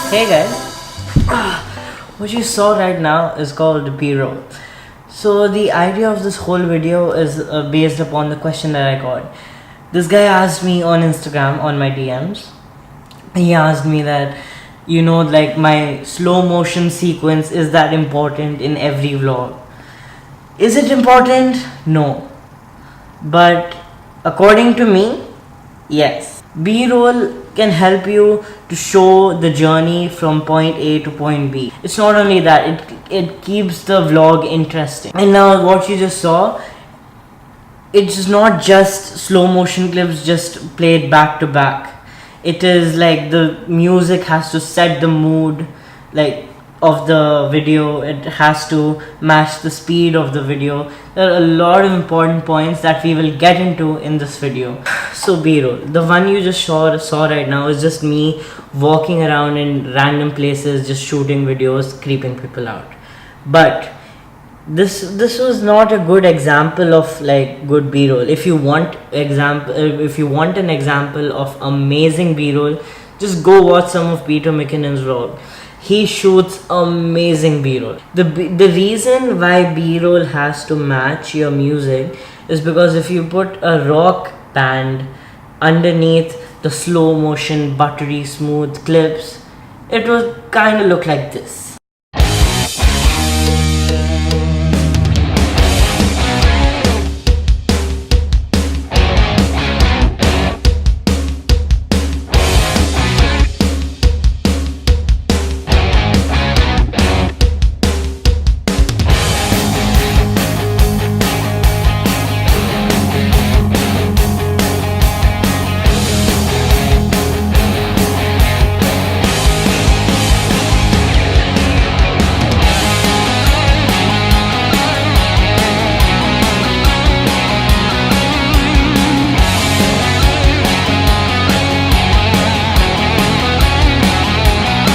Hey guys, what you saw right now is called B-roll. So the idea of this whole video is based upon the question that I got. This guy asked me on Instagram on my DMs. He asked me that, like my slow motion sequence, is that important in every vlog? Is it important? No. But according to me, yes. B-roll can help you to show the journey from point A to point B. It's not only that, it keeps the vlog interesting. And now what you just saw, it's not just slow motion clips just played back to back. It is like the music has to set the mood of the video. It has to match the speed of the video. There are a lot of important points that we will get into in this video. So B-roll, the one you just saw right now is just me walking around in random places, just shooting videos, creeping people out. But this was not a good example of good B-roll. If you want an example of amazing B-roll, just go watch some of Peter McKinnon's vlog. He shoots amazing B-roll. The reason why B-roll has to match your music is because if you put a rock band underneath the slow motion buttery smooth clips, it will kind of look like this.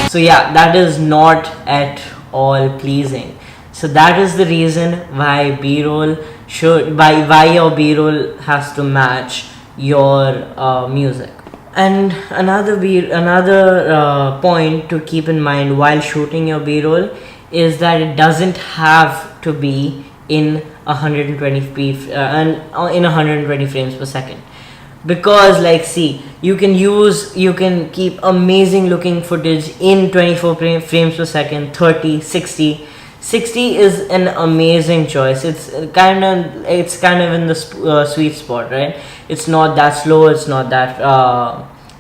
So yeah, that is not at all pleasing. So that is the reason why B-roll why your B-roll has to match your music. And another point to keep in mind while shooting your B-roll is that it doesn't have to be in 120 frames per second. Because you can keep amazing looking footage in 24 frames per second, 30, 60 is an amazing choice. It's kind of in the sweet spot, right? It's not that slow, it's not that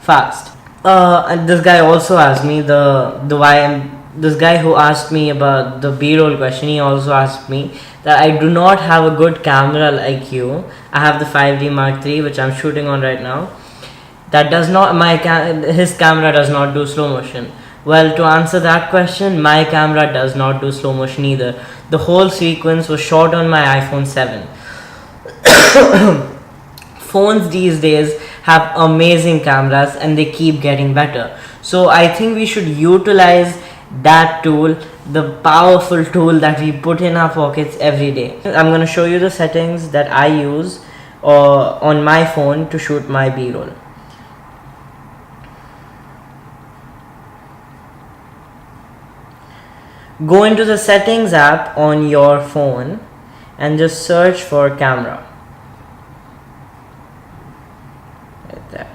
fast. And this guy also asked me this guy who asked me about the B-roll question, he also asked me that I do not have a good camera like you. I have the 5D Mark III, which I'm shooting on right now. That does not, his camera does not do slow motion. Well, to answer that question, my camera does not do slow motion either. The whole sequence was shot on my iPhone 7. Phones these days have amazing cameras and they keep getting better. So I think we should utilize that tool, the powerful tool that we put in our pockets every day. I'm going to show you the settings that I use on my phone to shoot my B-roll. Go into the settings app on your phone and just search for camera. Right there.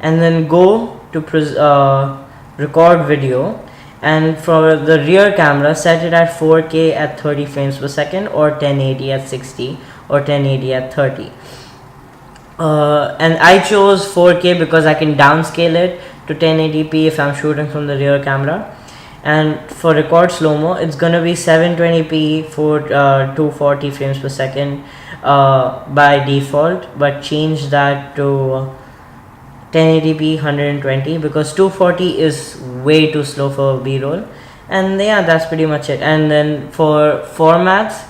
And then go to record video. And for the rear camera, set it at 4K at 30 frames per second, or 1080 at 60, or 1080 at 30. And I chose 4K because I can downscale it to 1080p if I'm shooting from the rear camera. And for record slow-mo, it's gonna be 720p for 240 frames per second by default, but change that to 1080p 120 because 240 is way too slow for B-roll. And yeah, that's pretty much it. And then for formats,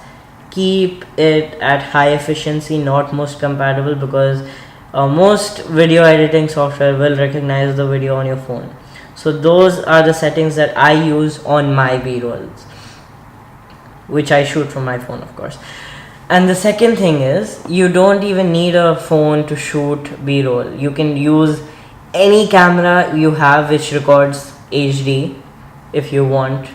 keep it at high efficiency, not most compatible, because most video editing software will recognize the video on your phone. So those are the settings that I use on my B-rolls, which I shoot from my phone, of course. And the second thing is, you don't even need a phone to shoot B-roll. You can use any camera you have which records HD if you want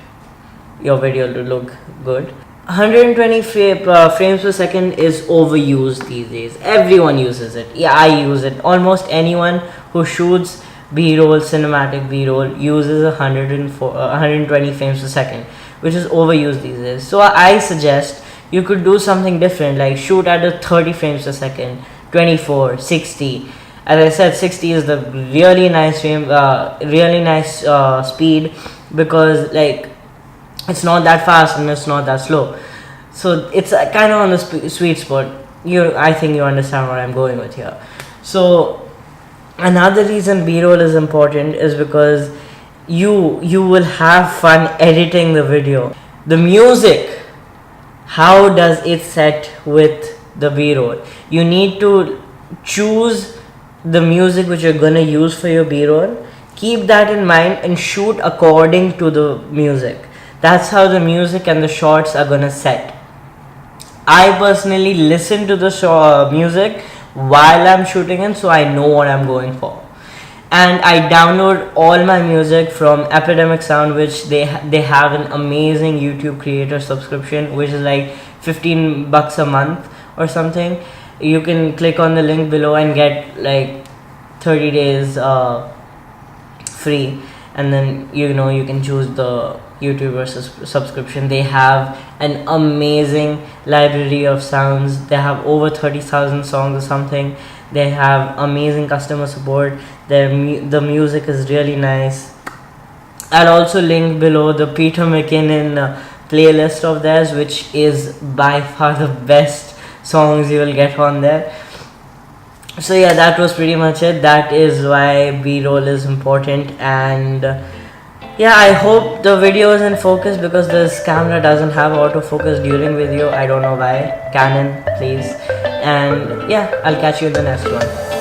your video to look good. 120 frames per second is overused these days. Everyone uses it. Yeah, I use it. Almost anyone who shoots B-roll, cinematic B-roll, uses 120 frames per second, which is overused these days. So I suggest you could do something different, like shoot at a 30 frames per second, 24, 60. As I said, 60 is the really nice speed, because like it's not that fast and it's not that slow. So it's kind of on the sweet spot. I think you understand where I'm going with here. So another reason B-roll is important is because you will have fun editing the video. The music, how does it set with the B-roll? You need to choose the music which you're gonna use for your B-roll. Keep that in mind and shoot according to the music. That's how the music and the shots are gonna set. I personally listen to the music while I'm shooting it, so I know what I'm going for. And I download all my music from Epidemic Sound, which they have an amazing YouTube creator subscription, which is like $15 a month or something. You can click on the link below and get like 30 days free, and then you can choose the YouTuber subscription. They have an amazing library of sounds. They have over 30,000 songs or something. They have amazing customer support. The music is really nice. I'll also link below the Peter McKinnon playlist of theirs, which is by far the best songs you will get on there. So yeah, that was pretty much it. That is why B-roll is important. And yeah, I hope the video is in focus, because this camera doesn't have autofocus during video. I don't know why. Canon, please. And yeah, I'll catch you in the next one.